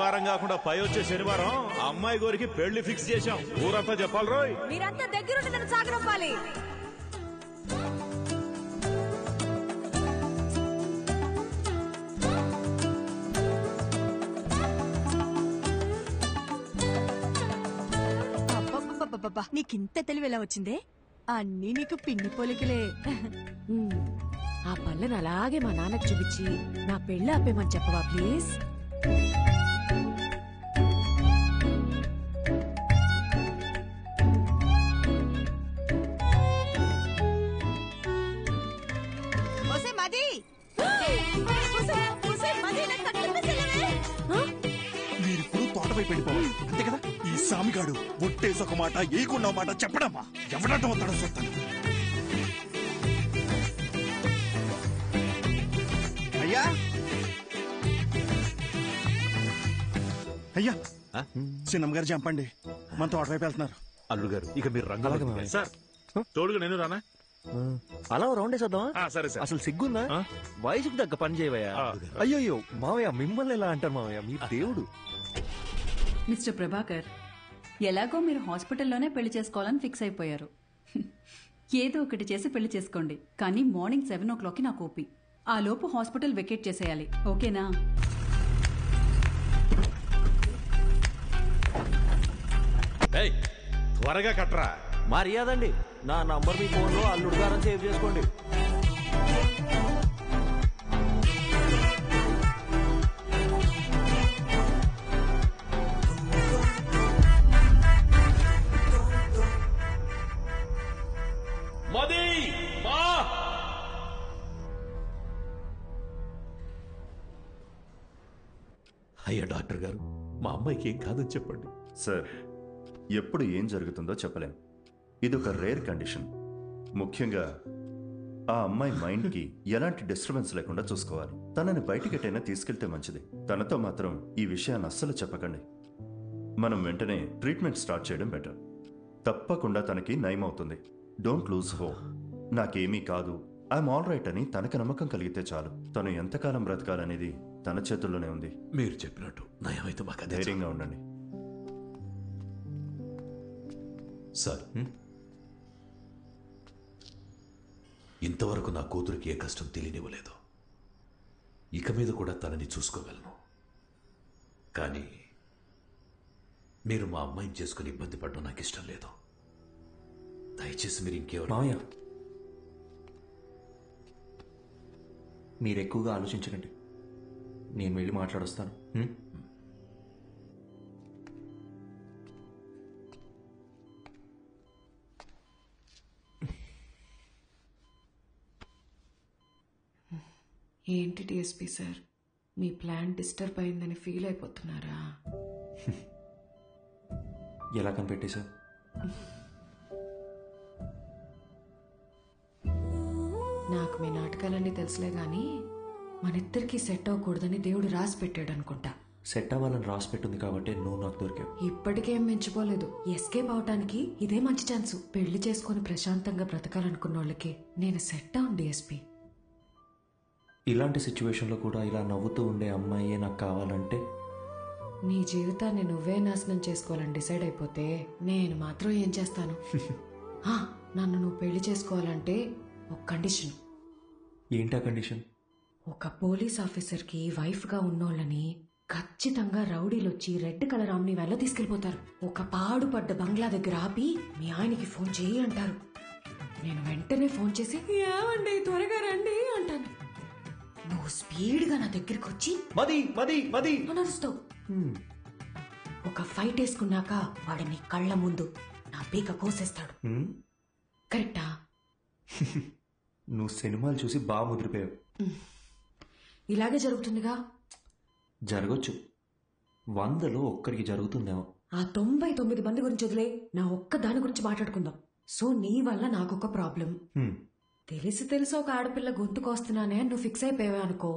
వారం కాకుండా పై వచ్చే శనివారం అమ్మాయి గోరికి పెళ్లి ఫిక్స్ చేశాం. ఊరంతా చెప్పాలి రోయ్. మీరంతా దగ్గరుండి నన్ను సాగరంపాలి. నీకింత తెలివి ఎలా వచ్చిందే? అన్నీ నీకు పిన్ని పోలికలే. ఆ పళ్ళని అలాగే మా నాన్నకు చూపించి నా పెళ్ళి ఆపేమని చెప్పవా ప్లీజ్? మీరిప్పుడు తోటపై పెళ్ళిపోవాలి అంతే కదా. ఈ సామిగాడు ఒట్టేసి ఒక మాట ఏకున్న మాట చెప్పడమ్మా. ఎవడంటే వస్తాడో చూస్తాను. అయ్యా అయ్యా చిన్నమ్మ గారు చంపండి, మన తోటవైపు వెళ్తున్నారు. అల్లుడు గారు ఇక మీరు రంగు సార్ తోడుగా నేను రానా? అలా రౌండ్ వేసేద్దామా? సరే సార్. అసలు సిగ్గుందా? వయసుకు తగ్గ పని చేయవయ్యా. అయ్యో మావయ్య, మిమ్మల్ని ఎలా అంటారు మావయ్య, మీ దేవుడు. మిస్టర్ ప్రభాకర్, ఎలాగో మీరు హాస్పిటల్లోనే పెళ్లి చేసుకోవాలని ఫిక్స్ అయిపోయారు. ఏదో ఒకటి చేసి పెళ్లి చేసుకోండి, కానీ మార్నింగ్ 7 o'clock నాకు ఓపీ. ఆ లోపు హాస్పిటల్ వెకేట్ చేసేయాలి, ఓకేనా? త్వరగా కట్రా. మర్యాదండి, నా నంబర్ మీ ఫోన్ లో అల్లుడు గారని సేవ్ చేసుకోండి. అయ్యా డాక్టర్ గారు, మా అమ్మాయికి ఏం కాదని చెప్పండి. సార్, ఎప్పుడు ఏం జరుగుతుందో చెప్పలేం. ఇదొక రేర్ కండిషన్. ముఖ్యంగా ఆ అమ్మాయి మైండ్కి ఎలాంటి డిస్టర్బెన్స్ లేకుండా చూసుకోవాలి. తనని బయటికెటైనా తీసుకెళ్తే మంచిది. తనతో మాత్రం ఈ విషయాన్ని అస్సలు చెప్పకండి. మనం వెంటనే ట్రీట్మెంట్ స్టార్ట్ చేయడం బెటర్. తప్పకుండా తనకి నయం అవుతుంది. Don't lose hope. నాకేమీ కాదు, ఐఎమ్ ఆల్ రైట్ అని తనకు నమ్మకం కలిగితే చాలు. తను ఎంతకాలం బ్రతకాలనేది తన చేతుల్లోనే ఉంది. మీరు చెప్పినట్టు నయమైతే మాకు ధైర్యంగా ఉండండి. సార్, ఇంతవరకు నా కూతురికి ఏ కష్టం తెలియనివ్వలేదు. ఇక మీద కూడా తనని చూసుకోగలను. కానీ మీరు మా అమ్మాయిని చేసుకుని ఇబ్బంది పడడం నాకు ఇష్టం లేదు. దయచేసి మీరు ఇంకెవరు మావయ్య, మీరు ఎక్కువగా ఆలోచించకండి. నేను వెళ్ళి మాట్లాడొస్తాను. ఏంటి డిఎస్పీ సార్, మీ ప్లాన్ డిస్టర్బ్ అయిందని ఫీల్ అయిపోతున్నారా? ఎలా కనిపెట్టేశారు? నాకు మీ నాటకాలన్నీ తెలుసులే గాని మనిద్దరికి సెట్ అవ్వకూడదని దేవుడు రాసి పెట్టాడు అనుకుంటా. సెట్ అవ్వాలని రాసి పెట్టుంది కాబట్టి నువ్వు నాకు దొరికావు. ఇప్పటికేం మించిపోలేదు. ఎస్కేప్ అవటానికి ఇదే మంచి ఛాన్స్. పెళ్లి చేసుకుని ప్రశాంతంగా బ్రతకాలనుకున్న వాళ్ళకి నేను సెట్ అవును డిఎస్పీ. ఇలాంటి సిచ్యువేషన్లో కూడా ఇలా నవ్వుతూ ఉండే అమ్మాయే నాకు కావాలంటే? నీ జీవితాన్ని నువ్వే నాశనం చేసుకోవాలని డిసైడ్ అయిపోతే నేను మాత్రం ఏం చేస్తాను? నన్ను నువ్వు పెళ్లి చేసుకోవాలంటే ఒక కండిషన్. ఏంటా కండిషన్? ఒక పోలీస్ ఆఫీసర్కి వైఫ్గా ఉన్నోళ్ళని ఖచ్చితంగా రౌడీలొచ్చి రెడ్ కలర్ ఆమ్ని వెళ్ళ తీసుకెళ్లిపోతారు. ఒక పాడుపడ్డ బంగ్లా దగ్గర ఆపి మీ ఆయనకి ఫోన్ చేయి అంటారు. నేను వెంటనే ఫోన్ చేసి ఏమండి త్వరగా రండి అంటాను. నువ్వు స్పీడ్గా నా దగ్గరికి వచ్చి మది మది మది అనరుస్తావు. ఒక ఫైట్ వేసుకున్నాక వాడు నీ కళ్ళ ముందు నా పీక కోసేస్తాడు. కరెక్టా? నువ్వు సినిమాలు చూసి బాగా ముదిరిపోయావు. ఇలాగే జరుగుతుందిగా. జరగచ్చు, 100లో ఒక్కరికి జరుగుతుందేమో. ఆ 99 మంది గురించి వదిలే, నా ఒక్క దాని గురించి మాట్లాడుకుందాం. సో నీ వల్ల నాకొక ప్రాబ్లం. తెలిసి ఒక ఆడపిల్ల గొంతుకొస్తున్నానే నువ్వు ఫిక్స్ అయిపోయావే అనుకో,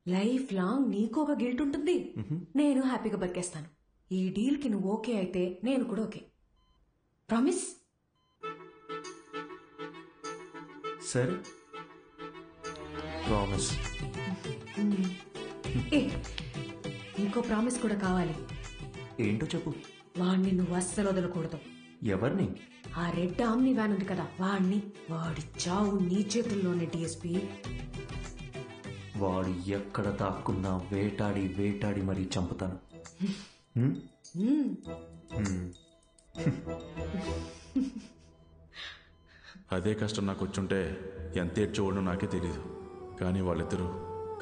లైఫ్ లాంగ్ నీకు ఒక గిల్ట్ ఉంటుంది. నేను హ్యాపీగా బతికేస్తాను. ఈ డీల్ కి నువ్వు ఓకే అయితే నేను కూడా ఓకే. ప్రామిస్? సరే, ప్రామిస్. ఇంకో ప్రామిస్ కూడా కావాలి. ఏంటో చెప్పు. వాణ్ణి నువ్వు అస్సలు వదలకూడదు. ఎవరిని? ఆ రెడ్ ఆమ్ని వ్యాన్ ఉంది కదా, వాడి చావు నీ చేతుల్లోనే డిఎస్పీ. వాడు ఎక్కడ దాక్కున్నా వేటాడి వేటాడి మరీ చంపుతాను. అదే కష్టం నాకు వచ్చుంటే ఎంత ఏడ్చేవాడో నాకే తెలియదు. కానీ వాళ్ళిద్దరూ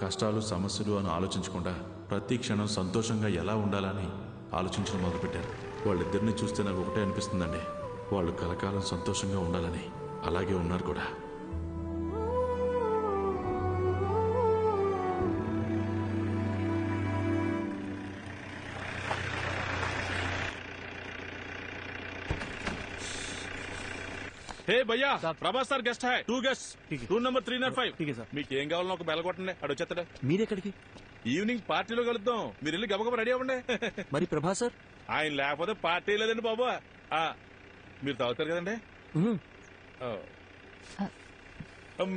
కష్టాలు సమస్యలు అని ఆలోచించకుండా ప్రతి క్షణం సంతోషంగా ఎలా ఉండాలని ఆలోచించడం మొదలుపెట్టారు. వాళ్ళిద్దరిని చూస్తే నాకు ఒకటే అనిపిస్తుందండి, వాళ్ళు కలకాలం సంతోషంగా ఉండాలని. అలాగే ఉన్నారు కూడా. హే భయ్యా, Prabhas sir guest high 2 guest, room number 305. మీకేం కావాలో ఒక బెల కొట్టండి, అడు వచ్చేస్తాడు. మీరెక్కడికి? ఈవినింగ్ పార్టీలో కలుద్దాం, మీరు వెళ్ళి గబగబ రెడీ అవ్వండి. మరి ప్రభాస్ సార్? ఆయన లేకపోతే పార్టీ లేదండి బాబు. మీరు తాగుతారు కదండి.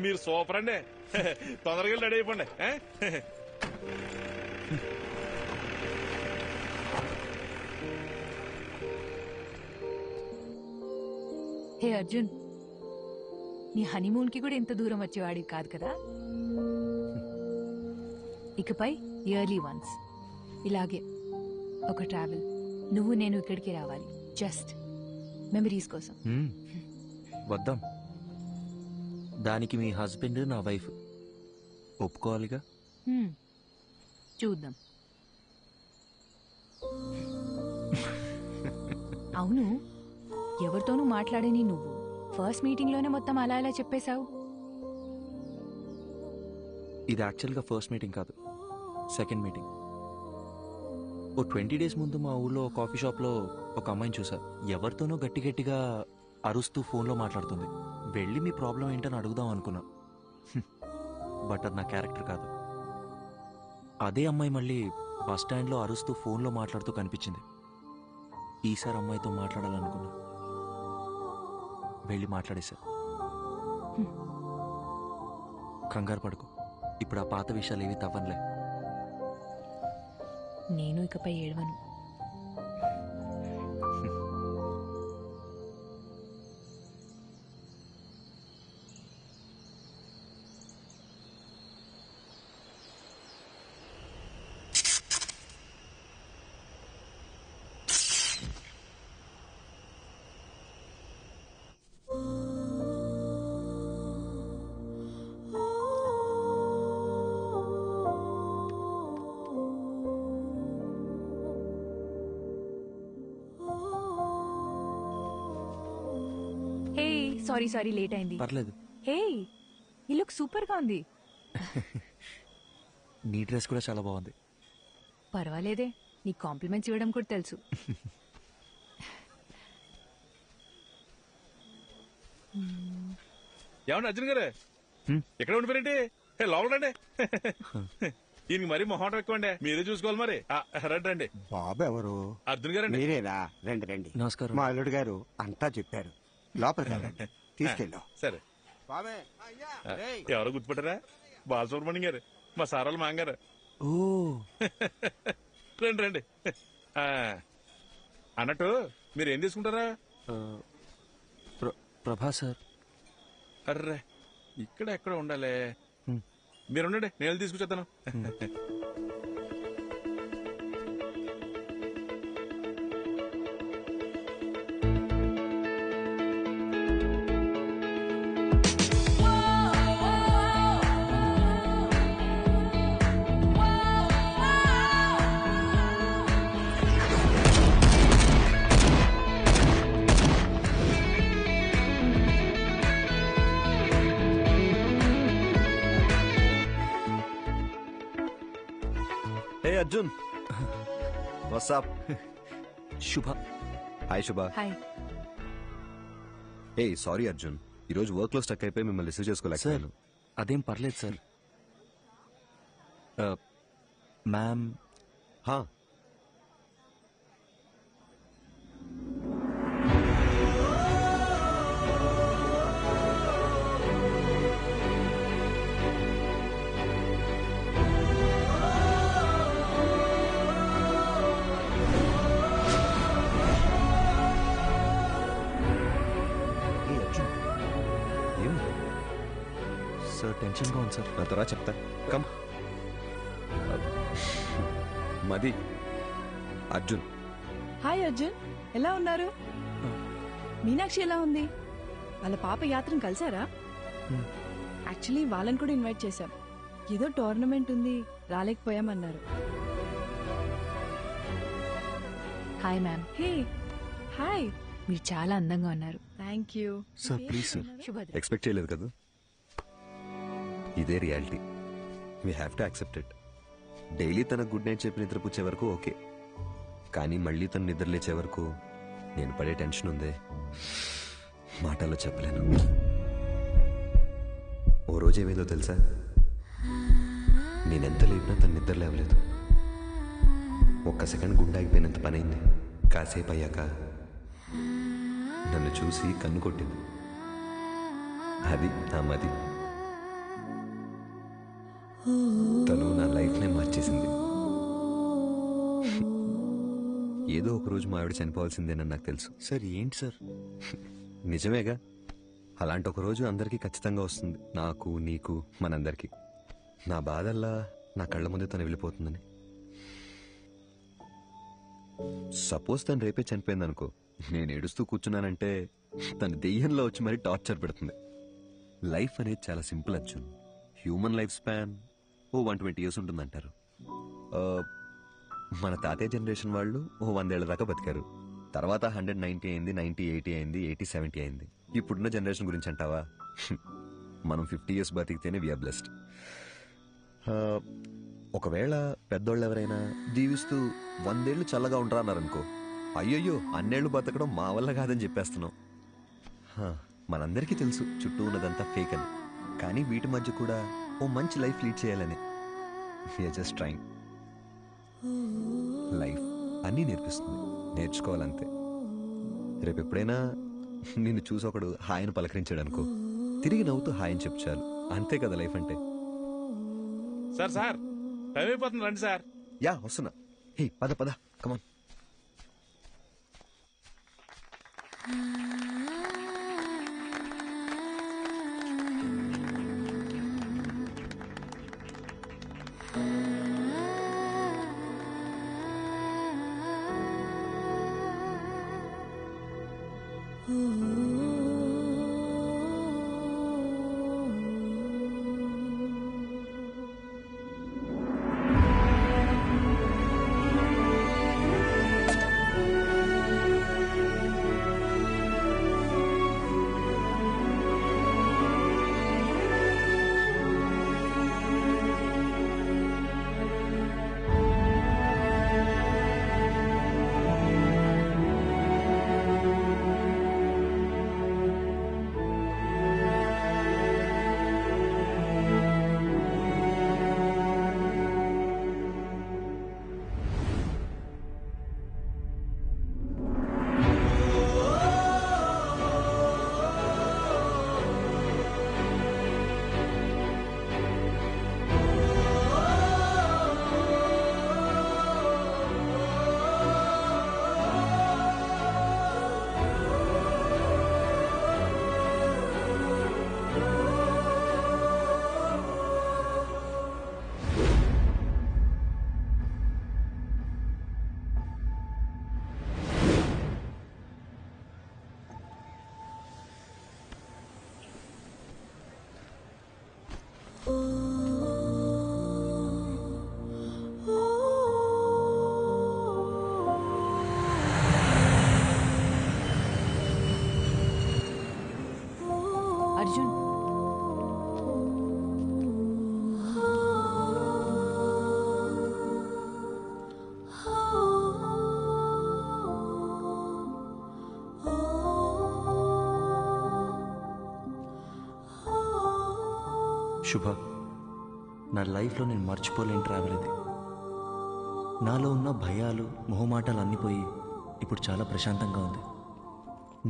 మీరు సూపర్ అండి. తొందరగా రెడీ అయిపోండి. హే అర్జున్, నీ హనీమూన్ కి కూడా ఇంత దూరం వచ్చేవాడివి కాదు కదా. ఇకపై ఇయర్లీ వన్స్ ఇలాగే ఒక ట్రావెల్, నువ్వు నేను ఇక్కడికి రావాలి, జస్ట్ మెమరీస్ కోసం. వద్దాం. దానికి మీ హస్బెండ్ నా వైఫ్ ఒప్పుకోవాలిగా. చూద్దాం. అవును, ఎవరితోనూ మాట్లాడని నువ్వు ఫస్ట్ మీటింగ్ లోనే మొత్తం అలా ఇలా చెప్పేశావు. ఇది యాక్చువల్గా ఫస్ట్ మీటింగ్ కాదు, సెకండ్ మీటింగ్. ఓ 20 days ముందు మా ఊళ్ళో కాఫీ షాప్లో ఒక అమ్మాయిని చూసా. ఎవరితోనో గట్టి గట్టిగా అరుస్తూ ఫోన్లో మాట్లాడుతుంది. వెళ్ళి మీ ప్రాబ్లం ఏంటని అడుగుదాం అనుకున్నా, బట్ అది నా క్యారెక్టర్ కాదు. అదే అమ్మాయి మళ్ళీ బస్ స్టాండ్లో అరుస్తూ ఫోన్లో మాట్లాడుతూ కనిపించింది. ఈసారి అమ్మాయితో మాట్లాడాలనుకున్నా, వెళ్ళి మాట్లాడేశా. కంగారు పడుకో, ఇప్పుడు ఆ పాత విషయాలు ఏవి తవ్వనులే. నేను ఇకపై ఏడవను. సారీ లేట్ అయింది. పర్లేదు. హే, ఈ లుక్ సూపర్ గా ఉంది. నీ డ్రెస్ కూడా చాలా బాగుంది. పర్వాలేదే, నీ కాంప్లిమెంట్స్ ఇవ్వడం కూడా తెలుసు. ఏమన్నా అర్జున్ గారు ఎక్కడ ఉండిపోయారండి? లోపల రండి. ఈయనకి మరీ మొహం ఎక్కువండి, మీరే చూసుకోవాలి. మరి రండి రండి. బాబు ఎవరు? అర్జున్ గారండి. మీరేనా? రండి రండి. నమస్కారం. మా అల్లుడు గారు అంతా చెప్పారు. లోపలికి వెళ్ళండి, తీసుకెళ్ళాం. సరే. ఎవరో గుర్తుపట్టారా? బాలసుబ్రహ్మణ్యం గారు, మా సారాలు మాంగారు. ఓ రండి రండి. అన్నట్టు మీరు ఏం తీసుకుంటారా? ప్రభా సార్. అర్రే, ఇక్కడ ఎక్కడ ఉండాలి. మీరుండండి, నేను తీసుకొచ్చేస్తాను. అర్జున్, వాట్సాప్? శుభ. హాయ్ శుభ. హాయ్. ఏ సారీ అర్జున్, ఈరోజు వర్క్ లో స్టక్ అయిపోయి మిమ్మల్ని రిసీవ్ చేసుకోలేకపోయాను. అదేం పర్లేదు సార్. మ్యామ్. హా, టెన్షన్గా ఉంది సార్. నా తర్వాత చెప్తా. కమ్. మది, అర్జున్. హాయ్ అర్జున్, ఎలా ఉన్నారు? మీనాక్షి ఎలా ఉంది? వాళ్ళ పాప యాత్రను కలిసారా? యాక్చువల్లీ వాళ్ళని కూడా ఇన్వైట్ చేశాం. ఏదో టోర్నమెంట్ ఉంది, రాలేకపోయామన్నారు. Hi ma'am. Hey hi. మీరు చాలా అందంగా ఉన్నారు. Thank you. Sir please sir, Subhadra. Expect చేయలేదు కదా. ఇదే reality, we have to accept it. Daily తన గుడ్ నైట్ చెప్పి నిద్రపుచ్చే వరకు ఓకే, కానీ మళ్ళీ తను నిద్ర లేచే వరకు నేను పడే టెన్షన్ ఉందే, మాటల్లో చెప్పలేను. ఓ రోజు ఏమైందో తెలుసా, నేనెంత లేపినా తను నిద్ర లేవలేదు. ఒక్క సెకండ్ గుండె ఆగిపోయినంత పనైంది. కాసేపు అయ్యాక నన్ను చూసి కన్ను కొట్టింది. అది నా మది. తను నా లైఫ్నే మార్చేసింది. ఏదో ఒక రోజు మా ఆవిడ చనిపోవాల్సిందేనని నాకు తెలుసు. సార్ ఏంటి సార్? నిజమేగా, అలాంటి ఒక రోజు అందరికీ ఖచ్చితంగా వస్తుంది, నాకు, నీకు, మనందరికీ. నా బాధల్లా నా కళ్ళ ముందే తను వెళ్ళిపోతుందని. సపోజ్ తను రేపే చనిపోయింది అనుకో, నేను ఏడుస్తూ కూర్చున్నానంటే తను దెయ్యంలో వచ్చి మరీ టార్చర్ పెడుతుంది. లైఫ్ అనేది చాలా simple Arjun. Human life span ఓ 120 years ఉంటుందంటారు. మన తాతయ్య జనరేషన్ వాళ్ళు ఓ 100 ఏళ్ల దాకా బతికారు. తర్వాత 190 అయింది, 90, 80 అయింది, 80, 70 అయింది. ఇప్పుడున్న జనరేషన్ గురించి అంటావా, మనం 50 years బతికితేనే వీఆర్ బ్లెస్డ్. ఒకవేళ పెద్దోళ్ళు ఎవరైనా దీవిస్తూ 100 ఏళ్ళు చల్లగా ఉంటారా అన్నారనుకో, అయ్యయ్యో అన్నేళ్లు బతకడం మా వల్ల కాదని చెప్పేస్తున్నాం. మనందరికీ తెలుసు చుట్టూ ఉన్నదంతా ఫేక్ అని, కానీ వీటి మధ్య కూడా ఓ మంచి లైఫ్ లీడ్ చేయాలని వీఆర్ జస్ట్ ట్రైంగ్. లైఫ్ అన్నీ నేర్పిస్తుంది, నేర్చుకోవాలంతే. రేపు ఎప్పుడైనా నిన్ను చూసి ఒకడు హాయని పలకరించాడు అనుకో, తిరిగి నవ్వుతూ హాయని చెప్పు చాలు. అంతే కదా లైఫ్ అంటే. సార్ సార్ టైం అయిపోతుంది, రండి సార్. యా వస్తున్నా. హే పద పద, కమాన్. అర్జున్, శుభ, నా లైఫ్లో నేను మర్చిపోలేని ట్రావెల్ ఇది. నాలో ఉన్న భయాలు, మొహమాటాలు అన్నీ పోయి ఇప్పుడు చాలా ప్రశాంతంగా ఉంది.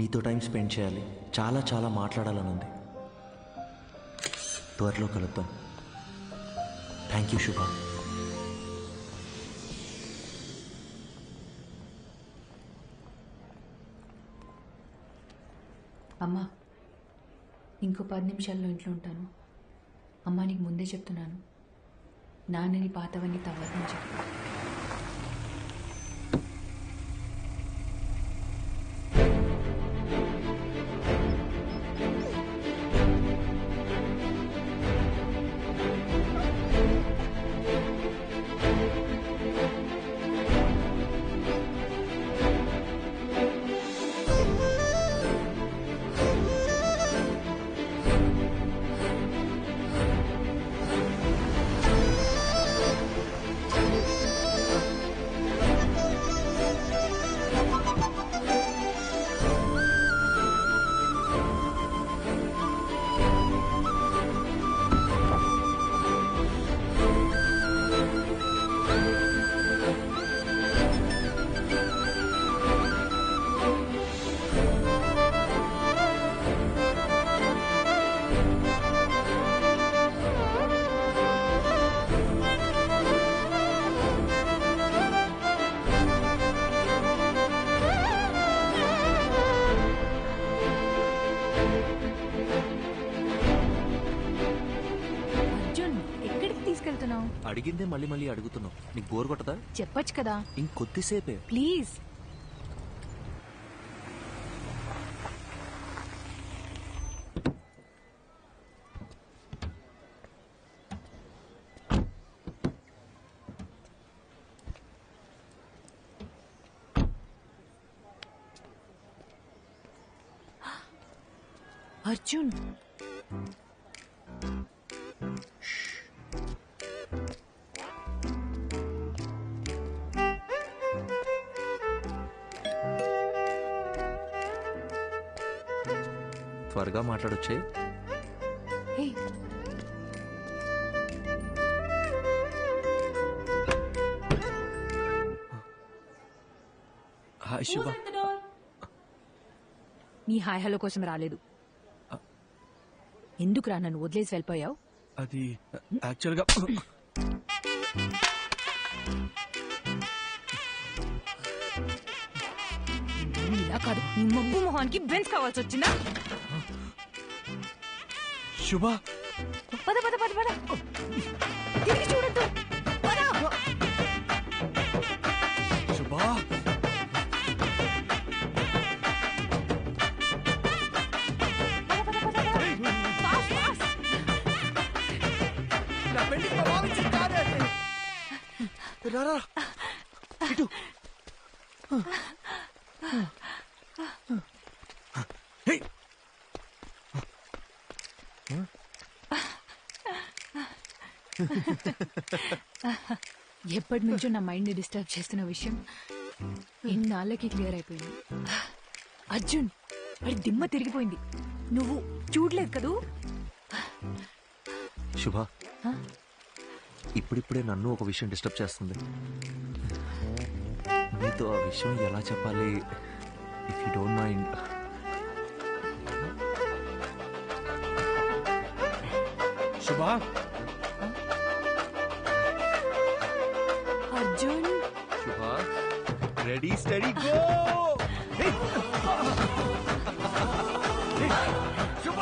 నీతో టైం స్పెండ్ చేయాలి, చాలా చాలా మాట్లాడాలని ఉంది. త్వరలో కలుద్దాం. థ్యాంక్ యూ శుభ. అమ్మా, ఇంకో 10 నిమిషాల్లో ఇంట్లో ఉంటాను. అమ్మా నీకు ముందే చెప్తున్నాను, నాన్నని పాతవన్నీ తవ్వదని చెప్పు. అడిగిందే మళ్ళీ మళ్ళీ అడుగుతున్నావు. నీకు బోర్ కొట్టదా? చెప్పొచ్చు కదా. ఇంకొద్దిసేపే ప్లీజ్. అర్జున్, త్వరగా మాట్లాడొచ్చే. హాయ్ శుభ. నీ హాయ్ హలో కోసం రాలేదు. ఎందుకురా నన్ను వదిలేసి వెళ్ళిపోయావు? అది యాక్చువల్గా ఇలా కాదు, నీ మబ్బు మొహానికి బెన్స్ కావాల్సి వచ్చిందా? శుభ, పద పద పద పద, తిరిగి చూడద్దు. శుభ, రారా ఇటు. ఎప్పటి నుంచో నా మైండ్ ని డిస్టర్బ్ చేస్తున్న విషయం ఎన్నాళ్ళకి క్లియర్ అయిపోయింది. అర్జున్, వాడి దిమ్మ తిరిగిపోయింది. నువ్వు చూడలేదు కదూ? శుభ, ఇప్పుడిప్పుడే నన్ను ఒక విషయం డిస్టర్బ్ చేస్తుంది. నీతో ఆ విషయం ఎలా చెప్పాలి? If you don't mind. శుభ, అర్జున్. శుభ, రెడీ స్టడీ గో. శుభ,